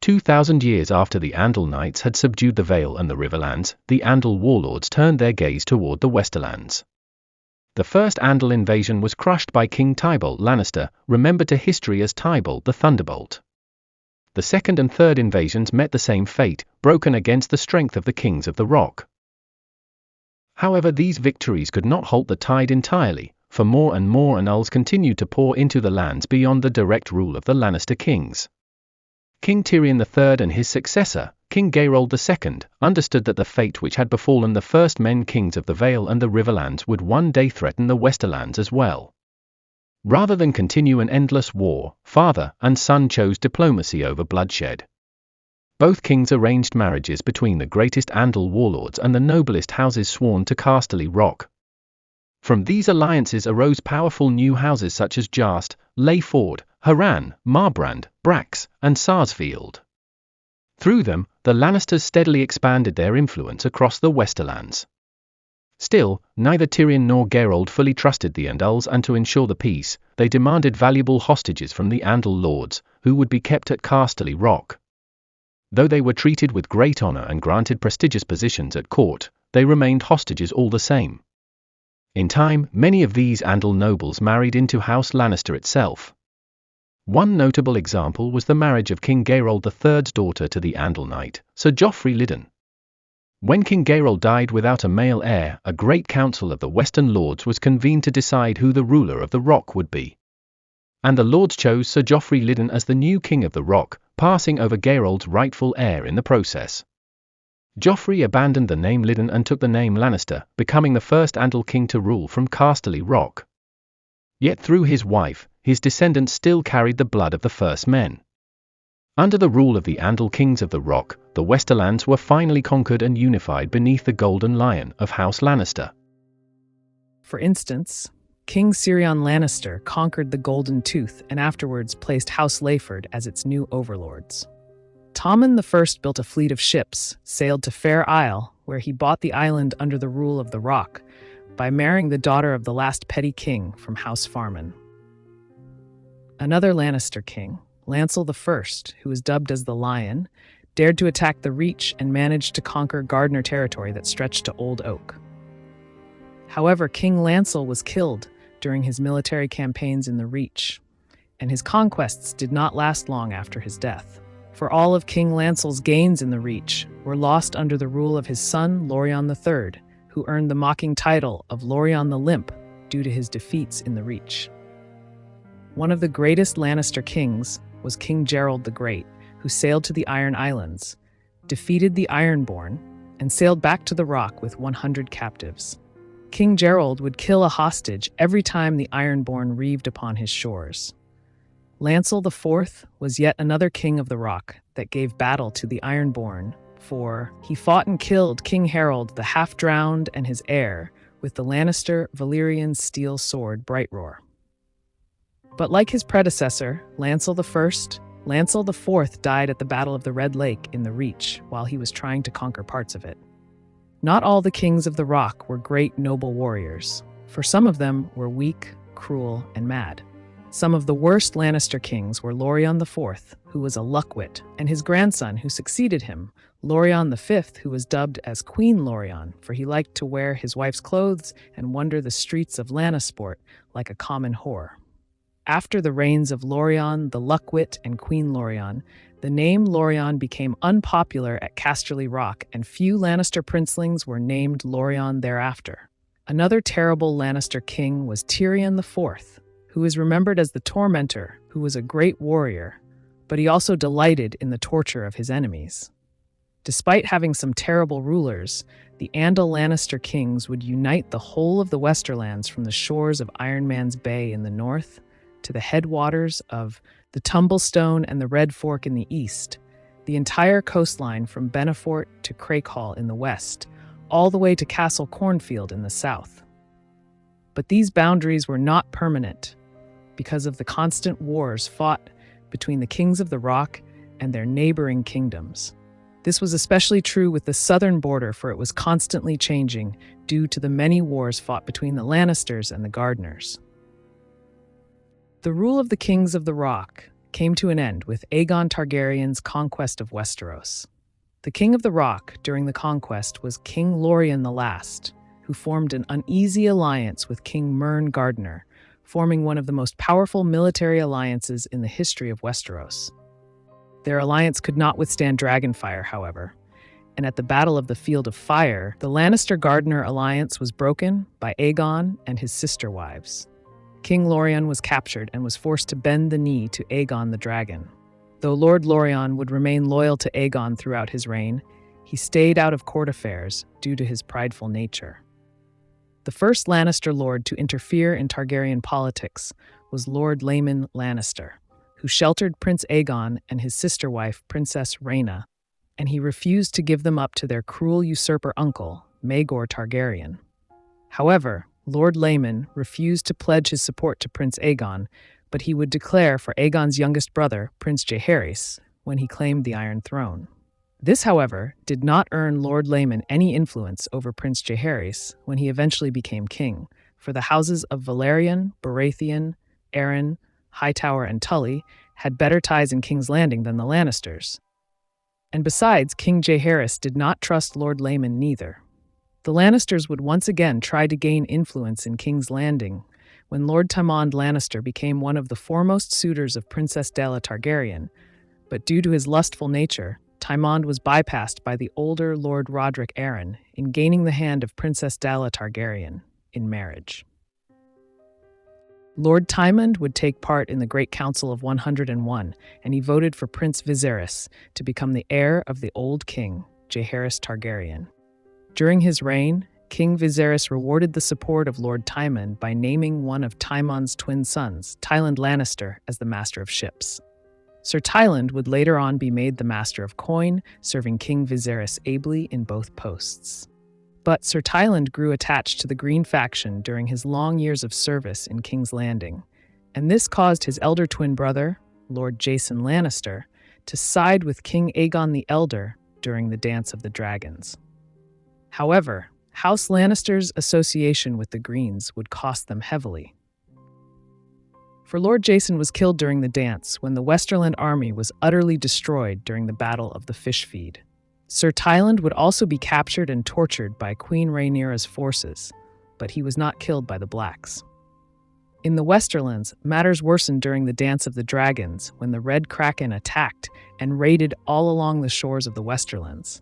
2,000 years after the Andal Knights had subdued the Vale and the Riverlands, the Andal warlords turned their gaze toward the Westerlands. The first Andal invasion was crushed by King Tybalt Lannister, remembered to history as Tybalt the Thunderbolt. The second and third invasions met the same fate, broken against the strength of the Kings of the Rock. However, these victories could not halt the tide entirely, for more and more Andals continued to pour into the lands beyond the direct rule of the Lannister kings. King Tyrion III and his successor, King Geralt II, understood that the fate which had befallen the first men kings of the Vale and the Riverlands would one day threaten the Westerlands as well. Rather than continue an endless war, father and son chose diplomacy over bloodshed. Both kings arranged marriages between the greatest Andal warlords and the noblest houses sworn to Casterly Rock. From these alliances arose powerful new houses such as Jast, Leyford, Haran, Marbrand, Brax, and Sarsfield. Through them, the Lannisters steadily expanded their influence across the Westerlands. Still, neither Tyrion nor Geralt fully trusted the Andals, and to ensure the peace, they demanded valuable hostages from the Andal lords, who would be kept at Casterly Rock. Though they were treated with great honor and granted prestigious positions at court, they remained hostages all the same. In time, many of these Andal nobles married into House Lannister itself. One notable example was the marriage of King Geralt III's daughter to the Andal knight, Sir Joffrey Lyddon. When King Geralt died without a male heir, a great council of the Western lords was convened to decide who the ruler of the Rock would be. And the lords chose Sir Joffrey Lyddon as the new king of the Rock, passing over Geralt's rightful heir in the process. Joffrey abandoned the name Lyddon and took the name Lannister, becoming the first Andal king to rule from Casterly Rock. Yet through his wife, his descendants still carried the blood of the first men. Under the rule of the Andal kings of the Rock, the Westerlands were finally conquered and unified beneath the Golden Lion of House Lannister. For instance, King Syrion Lannister conquered the Golden Tooth and afterwards placed House Leyford as its new overlords. Tommen I built a fleet of ships, sailed to Fair Isle, where he bought the island under the rule of the Rock, by marrying the daughter of the last petty king from House Farman. Another Lannister king, Lancel I, who was dubbed as the Lion, dared to attack the Reach and managed to conquer Gardner territory that stretched to Old Oak. However, King Lancel was killed during his military campaigns in the Reach, and his conquests did not last long after his death. For all of King Lancel's gains in the Reach were lost under the rule of his son Lorien III, who earned the mocking title of Lorien the Limp due to his defeats in the Reach. One of the greatest Lannister kings was King Gerald the Great, who sailed to the Iron Islands, defeated the Ironborn, and sailed back to the Rock with 100 captives. King Gerald would kill a hostage every time the Ironborn reaved upon his shores. Lancel IV was yet another king of the Rock that gave battle to the Ironborn, for he fought and killed King Harold the Half-Drowned and his heir with the Lannister Valyrian steel sword Brightroar. But like his predecessor, Lancel I, Lancel IV died at the Battle of the Red Lake in the Reach while he was trying to conquer parts of it. Not all the kings of the Rock were great noble warriors, for some of them were weak, cruel, and mad. Some of the worst Lannister kings were Lorien IV, who was a luckwit, and his grandson who succeeded him, Lorien V, who was dubbed as Queen Lorien, for he liked to wear his wife's clothes and wander the streets of Lannisport like a common whore. After the reigns of Lorien the Luckwit and Queen Lorien, the name Lorien became unpopular at Casterly Rock, and few Lannister princelings were named Lorien thereafter. Another terrible Lannister king was Tyrion IV, who is remembered as the Tormentor, who was a great warrior, but he also delighted in the torture of his enemies. Despite having some terrible rulers, the Andal Lannister kings would unite the whole of the Westerlands from the shores of Ironman's Bay in the north to the headwaters of the Tumblestone and the Red Fork in the east, the entire coastline from Benefort to Crakehall in the west, all the way to Castle Cornfield in the south. But these boundaries were not permanent because of the constant wars fought between the kings of the Rock and their neighboring kingdoms. This was especially true with the southern border, for it was constantly changing due to the many wars fought between the Lannisters and the Gardners. The rule of the kings of the Rock came to an end with Aegon Targaryen's conquest of Westeros. The King of the Rock during the conquest was King Lorien the Last, who formed an uneasy alliance with King Mern Gardner, forming one of the most powerful military alliances in the history of Westeros. Their alliance could not withstand Dragonfire, however, and at the Battle of the Field of Fire, the Lannister-Gardner alliance was broken by Aegon and his sister wives. King Lorien was captured and was forced to bend the knee to Aegon the Dragon. Though Lord Lorien would remain loyal to Aegon throughout his reign, he stayed out of court affairs due to his prideful nature. The first Lannister lord to interfere in Targaryen politics was Lord Laemon Lannister, who sheltered Prince Aegon and his sister wife, Princess Rhaena, and he refused to give them up to their cruel usurper uncle, Maegor Targaryen. However, Lord Laemon refused to pledge his support to Prince Aegon, but he would declare for Aegon's youngest brother, Prince Jaehaerys, when he claimed the Iron Throne. This, however, did not earn Lord Laemon any influence over Prince Jaehaerys when he eventually became king, for the houses of Valyrian, Baratheon, Arryn, Hightower, and Tully had better ties in King's Landing than the Lannisters. And besides, King Jaehaerys did not trust Lord Laemon neither. The Lannisters would once again try to gain influence in King's Landing when Lord Tymond Lannister became one of the foremost suitors of Princess Daella Targaryen, but due to his lustful nature, Tymond was bypassed by the older Lord Rodrik Arryn in gaining the hand of Princess Daella Targaryen in marriage. Lord Tymond would take part in the Great Council of 101, and he voted for Prince Viserys to become the heir of the old king, Jaehaerys Targaryen. During his reign, King Viserys rewarded the support of Lord Tymond by naming one of Tymond's twin sons, Tyland Lannister, as the Master of Ships. Sir Tyland would later on be made the Master of Coin, serving King Viserys ably in both posts. But Sir Tyland grew attached to the Green faction during his long years of service in King's Landing, and this caused his elder twin brother, Lord Jason Lannister, to side with King Aegon the Elder during the Dance of the Dragons. However, House Lannister's association with the Greens would cost them heavily. For Lord Jason was killed during the dance when the Westerland army was utterly destroyed during the Battle of the Fish Feed. Sir Tyland would also be captured and tortured by Queen Rhaenyra's forces, but he was not killed by the Blacks. In the Westerlands, matters worsened during the Dance of the Dragons when the Red Kraken attacked and raided all along the shores of the Westerlands.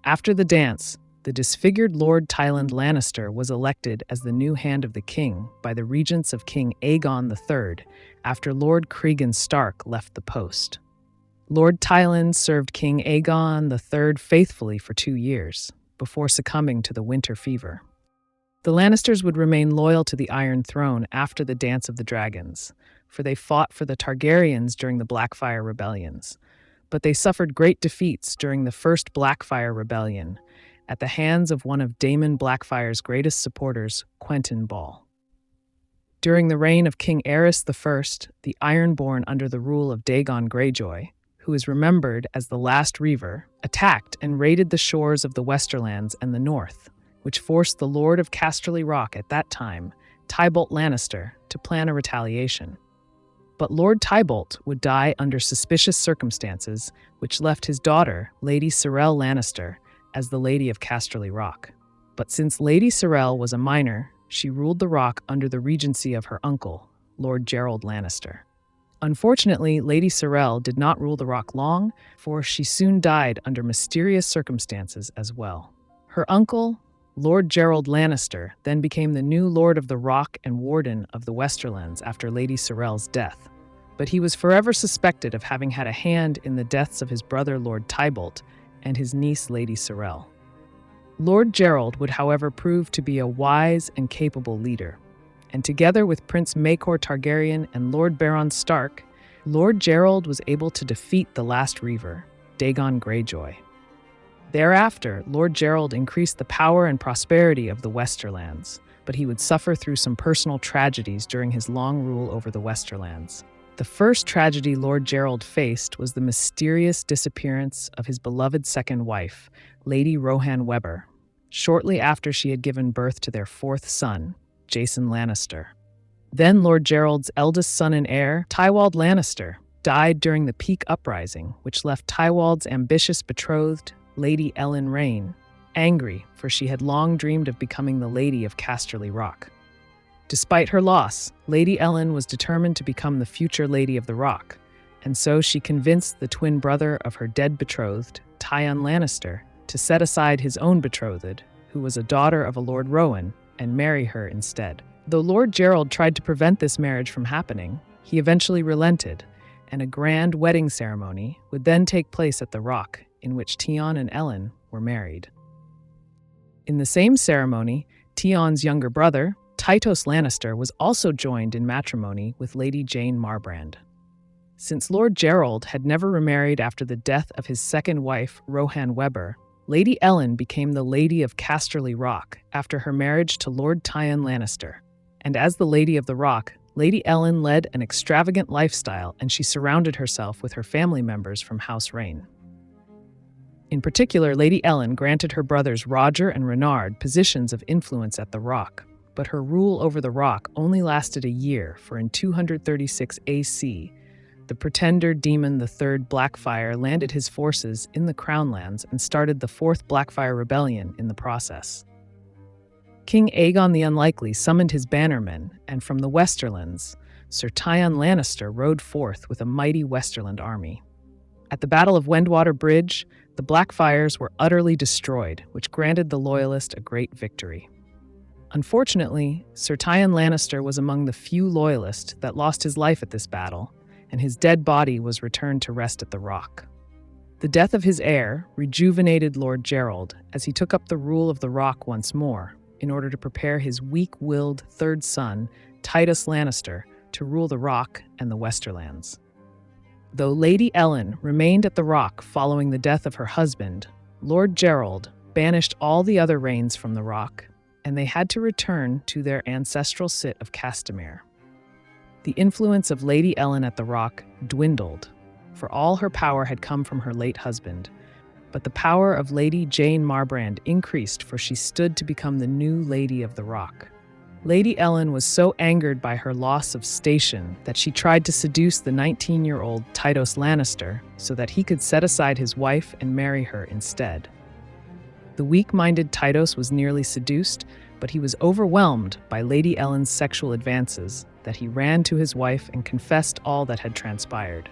After the dance, the disfigured Lord Tyland Lannister was elected as the new Hand of the King by the regents of King Aegon III after Lord Cregan Stark left the post. Lord Tyland served King Aegon III faithfully for 2 years, before succumbing to the winter fever. The Lannisters would remain loyal to the Iron Throne after the Dance of the Dragons, for they fought for the Targaryens during the Blackfyre rebellions, but they suffered great defeats during the First Blackfyre Rebellion, at the hands of one of Daemon Blackfyre's greatest supporters, Quentyn Ball. During the reign of King Aerys I, the Ironborn under the rule of Dagon Greyjoy, who is remembered as the last Reaver, attacked and raided the shores of the Westerlands and the North, which forced the Lord of Casterly Rock at that time, Tybolt Lannister, to plan a retaliation. But Lord Tybolt would die under suspicious circumstances, which left his daughter, Lady Syrell Lannister, as the Lady of Casterly Rock. But since Lady Syrell was a minor, she ruled the Rock under the regency of her uncle, Lord Gerald Lannister. Unfortunately, Lady Syrell did not rule the Rock long, for she soon died under mysterious circumstances as well. Her uncle, Lord Gerald Lannister, then became the new Lord of the Rock and Warden of the Westerlands after Lady Syrell's death. But he was forever suspected of having had a hand in the deaths of his brother Lord Tybolt and his niece Lady Syrell. Lord Gerald would, however, prove to be a wise and capable leader, and together with Prince Maegor Targaryen and Lord Baron Stark, Lord Gerald was able to defeat the last Reaver, Dagon Greyjoy. Thereafter, Lord Gerald increased the power and prosperity of the Westerlands, but he would suffer through some personal tragedies during his long rule over the Westerlands. The first tragedy Lord Gerald faced was the mysterious disappearance of his beloved second wife, Lady Rohan Webber, shortly after she had given birth to their fourth son, Jason Lannister. Then Lord Gerald's eldest son and heir, Tywald Lannister, died during the Peak Uprising, which left Tywald's ambitious betrothed, Lady Ellen Rain, angry, for she had long dreamed of becoming the Lady of Casterly Rock. Despite her loss, Lady Ellen was determined to become the future Lady of the Rock, and so she convinced the twin brother of her dead betrothed, Tywin Lannister, to set aside his own betrothed, who was a daughter of a Lord Rowan, and marry her instead. Though Lord Gerald tried to prevent this marriage from happening, he eventually relented, and a grand wedding ceremony would then take place at the Rock, in which Tion and Ellen were married. In the same ceremony, Tion's younger brother, Tytos Lannister, was also joined in matrimony with Lady Jane Marbrand. Since Lord Gerald had never remarried after the death of his second wife, Rohan Weber, Lady Ellen became the Lady of Casterly Rock after her marriage to Lord Tywin Lannister. And as the Lady of the Rock, Lady Ellen led an extravagant lifestyle, and she surrounded herself with her family members from House Rain. In particular, Lady Ellen granted her brothers Roger and Renard positions of influence at the Rock, but her rule over the Rock only lasted a year, for in 236 AC, the pretender demon III Blackfyre landed his forces in the Crownlands and started the Fourth Blackfyre Rebellion in the process. King Aegon the Unlikely summoned his bannermen, and from the Westerlands, Sir Tywin Lannister rode forth with a mighty Westerland army. At the Battle of Wendwater Bridge, the Blackfyres were utterly destroyed, which granted the Loyalist a great victory. Unfortunately, Sir Tywin Lannister was among the few Loyalists that lost his life at this battle, and his dead body was returned to rest at the Rock. The death of his heir rejuvenated Lord Gerald as he took up the rule of the Rock once more, in order to prepare his weak-willed third son, Tytos Lannister, to rule the Rock and the Westerlands. Though Lady Ellen remained at the Rock following the death of her husband, Lord Gerald banished all the other reigns from the Rock, and they had to return to their ancestral seat of Castamere. The influence of Lady Ellen at the Rock dwindled, for all her power had come from her late husband, but the power of Lady Jane Marbrand increased, for she stood to become the new Lady of the Rock. Lady Ellen was so angered by her loss of station that she tried to seduce the 19-year-old Tytos Lannister so that he could set aside his wife and marry her instead. The weak-minded Tytos was nearly seduced, but he was overwhelmed by Lady Ellen's sexual advances that he ran to his wife and confessed all that had transpired.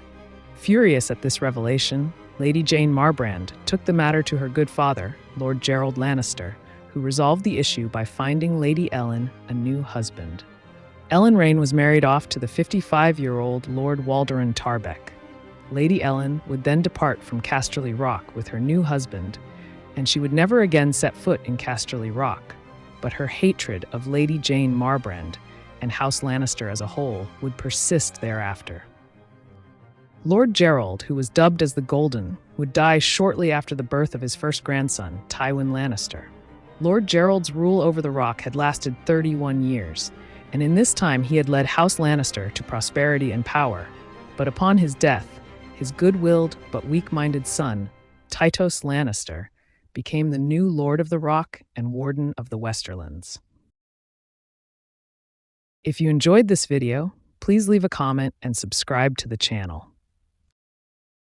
Furious at this revelation, Lady Jane Marbrand took the matter to her good father, Lord Gerald Lannister, who resolved the issue by finding Lady Ellen a new husband. Ellen Rain was married off to the 55-year-old Lord Walderon Tarbeck. Lady Ellen would then depart from Casterly Rock with her new husband, and she would never again set foot in Casterly Rock, but her hatred of Lady Jane Marbrand and House Lannister as a whole would persist thereafter. Lord Gerald, who was dubbed as the Golden, would die shortly after the birth of his first grandson, Tywin Lannister. Lord Gerald's rule over the Rock had lasted 31 years, and in this time he had led House Lannister to prosperity and power, but upon his death, his good-willed but weak-minded son, Tytos Lannister, became the new Lord of the Rock and Warden of the Westerlands. If you enjoyed this video, please leave a comment and subscribe to the channel.